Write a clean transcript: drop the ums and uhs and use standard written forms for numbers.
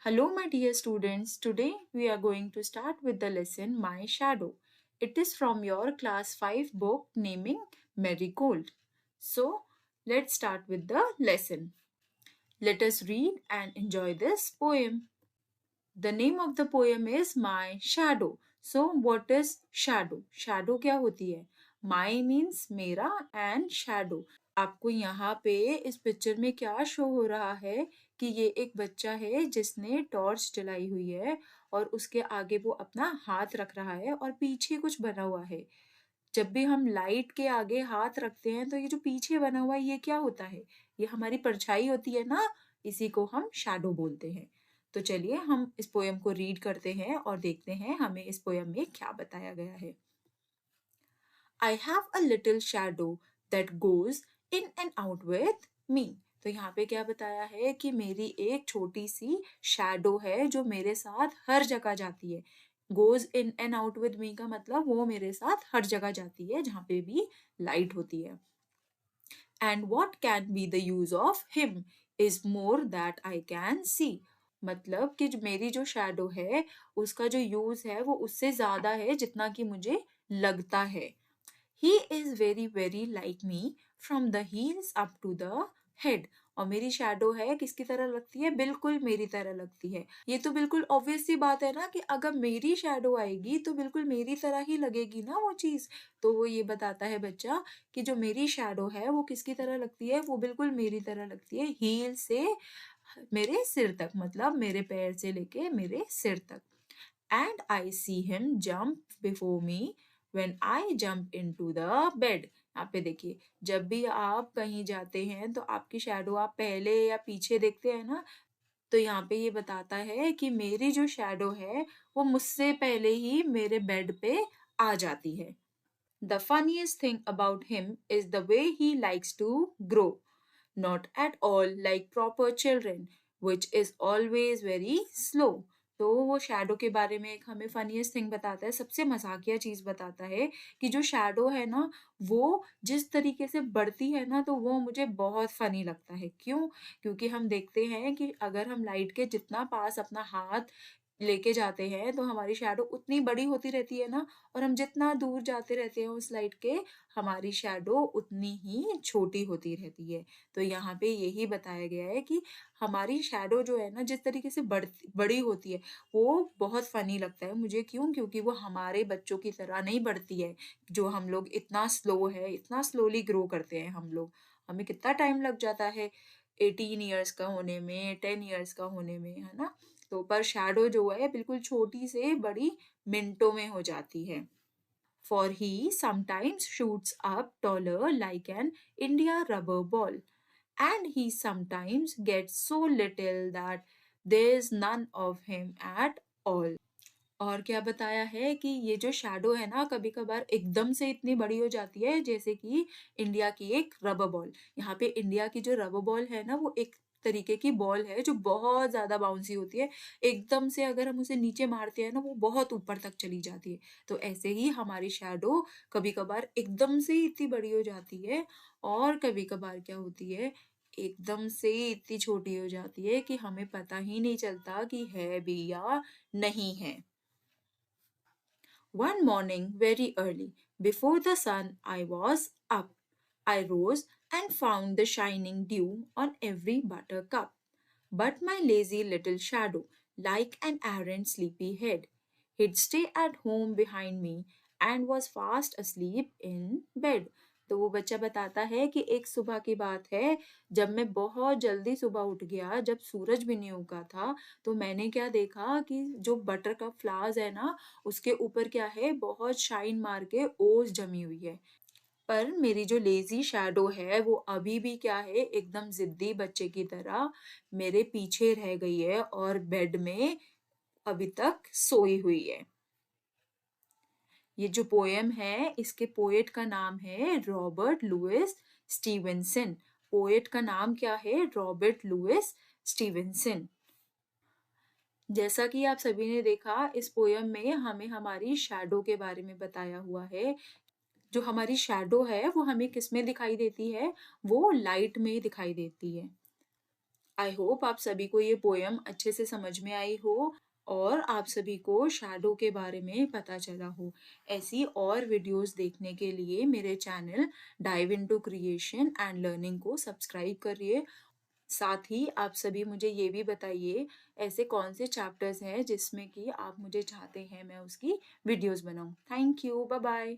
Hello, my dear students. Today we are going to start with the lesson My Shadow. It is from your class 5 book naming Marigold. So, let's start with the lesson. Let us read and enjoy this poem. The name of the poem is My Shadow. So, what is shadow? Shadow क्या होती है? My means मेरा and shadow. आपको यहाँ पे इस picture में क्या शो हो रहा है कि ये एक बच्चा है जिसने टॉर्च जलाई हुई है और उसके आगे वो अपना हाथ रख रहा है और पीछे कुछ बना हुआ है। जब भी हम लाइट के आगे हाथ रखते हैं तो ये जो पीछे बना हुआ है ये क्या होता है? ये हमारी परछाई होती है ना, इसी को हम शैडो बोलते हैं। तो चलिए हम इस पोयम को रीड करते हैं और देखते हैं हमें इस पोयम में क्या बताया गया है। I have a little shadow that goes in and out with me. तो यहाँ पे क्या बताया है कि मेरी एक छोटी सी शैडो है जो मेरे साथ हर जगह जाती है। Goes in and out with me का मतलब वो मेरे साथ हर जगह जाती है जहाँ पे भी लाइट होती है। And what can be the use of him is more that I can see. मतलब कि मेरी जो शैडो है उसका जो यूज है वो उससे ज्यादा है जितना कि मुझे लगता है। He is very very like me from the heels up to the head. और मेरी शैडो है किसकी तरह लगती है? बिल्कुल मेरी तरह लगती है। ये तो बिल्कुल ऑब्वियस सी बात है ना कि अगर मेरी शैडो आएगी तो बिल्कुल मेरी तरह ही लगेगी ना वो चीज। तो वो ये बताता है बच्चा कि जो मेरी शैडो है वो किसकी तरह लगती है? वो बिल्कुल मेरी तरह लगती है, हील से मेरे सिर तक, मतलब मेरे पैर से लेके मेरे सिर तक। And I see him jump before me when I jump into the bed. यहाँ पे देखिए, जब भी आप कहीं जाते हैं तो आपकी शैडो आप पहले या पीछे देखते हैं ना, तो यहाँ पे ये बताता है कि मेरी जो शैडो है वो मुझसे पहले ही मेरे बेड पे आ जाती है। The funniest thing about him is the way he likes to grow. Not at all like proper children, which is always very slow. तो वो शैडो के बारे में एक हमें फनीएस्ट थिंग बताता है, सबसे मजाकिया चीज बताता है कि जो शैडो है ना वो जिस तरीके से बढ़ती है ना तो वो मुझे बहुत फनी लगता है। क्यों? क्योंकि हम देखते हैं कि अगर हम लाइट के जितना पास अपना हाथ लेके जाते हैं तो हमारी शैडो उतनी बड़ी होती रहती है ना, और हम जितना दूर जाते रहते हैं उस लाइट के हमारी शैडो उतनी ही छोटी होती रहती है। तो यहाँ पे यही बताया गया है कि हमारी शैडो जो है ना जिस तरीके से बड़ी होती है वो बहुत फनी लगता है मुझे। क्यों? क्योंकि वो हमारे बच्चों की तरह नहीं बढ़ती है जो हम लोग इतना स्लो है, इतना स्लोली ग्रो करते हैं हम लोग। हमें कितना टाइम लग जाता है 18 ईयर्स का होने में, 10 ईयर्स का होने में, है ना। तो पर शैडो जो है बिल्कुल छोटी से बड़ी मिनटों में हो जाती है। For he sometimes shoots up taller like an India rubber ball, and he sometimes gets so little that there's none of him at all. और क्या बताया है कि ये जो शैडो है ना कभी कभार एकदम से इतनी बड़ी हो जाती है जैसे कि इंडिया की एक रबर बॉल। यहाँ पे इंडिया की जो रबर बॉल है ना वो एक तरीके की बॉल है जो बहुत ज्यादा बाउंसी होती है। एकदम से अगर हम उसे नीचे मारते हैं ना वो बहुत ऊपर तक चली जाती है। तो ऐसे ही हमारी शैडो कभी कभार एकदम से ही इतनी बड़ी हो जाती है और कभी कभार क्या होती है एकदम से इतनी छोटी हो जाती है कि हमें पता ही नहीं चलता कि है भी या नहीं है। One morning, very early, before the sun I was up, I rose and found the shining dew on every buttercup. But my lazy little shadow, like an errant sleepy head, he'd stay at home behind me and was fast asleep in bed. तो वो बच्चा बताता है कि एक सुबह की बात है जब मैं बहुत जल्दी सुबह उठ गया, जब सूरज भी नहीं उगा था, तो मैंने क्या देखा कि जो बटर कप फ्लावर्स है ना उसके ऊपर क्या है बहुत शाइन मार के ओस जमी हुई है। पर मेरी जो लेजी शैडो है वो अभी भी क्या है एकदम जिद्दी बच्चे की तरह मेरे पीछे रह गई है और बेड में अभी तक सोई हुई है। ये जो पोयम है इसके पोएट का नाम है रॉबर्ट लुइस स्टीवेंसन। पोएट का नाम क्या है? Robert Louis Stevenson. जैसा कि आप सभी ने देखा इस पोयम में हमें हमारी शैडो के बारे में बताया हुआ है। जो हमारी शैडो है वो हमें किस में दिखाई देती है? वो लाइट में दिखाई देती है। आई होप आप सभी को ये पोयम अच्छे से समझ में आई हो और आप सभी को शैडो के बारे में पता चला हो। ऐसी और वीडियोस देखने के लिए मेरे channel dive into creation and learning को सब्सक्राइब करिए। साथ ही आप सभी मुझे ये भी बताइए ऐसे कौन से चैप्टर्स हैं जिसमें कि आप मुझे चाहते हैं मैं उसकी वीडियोस बनाऊं। Thank you, bye bye.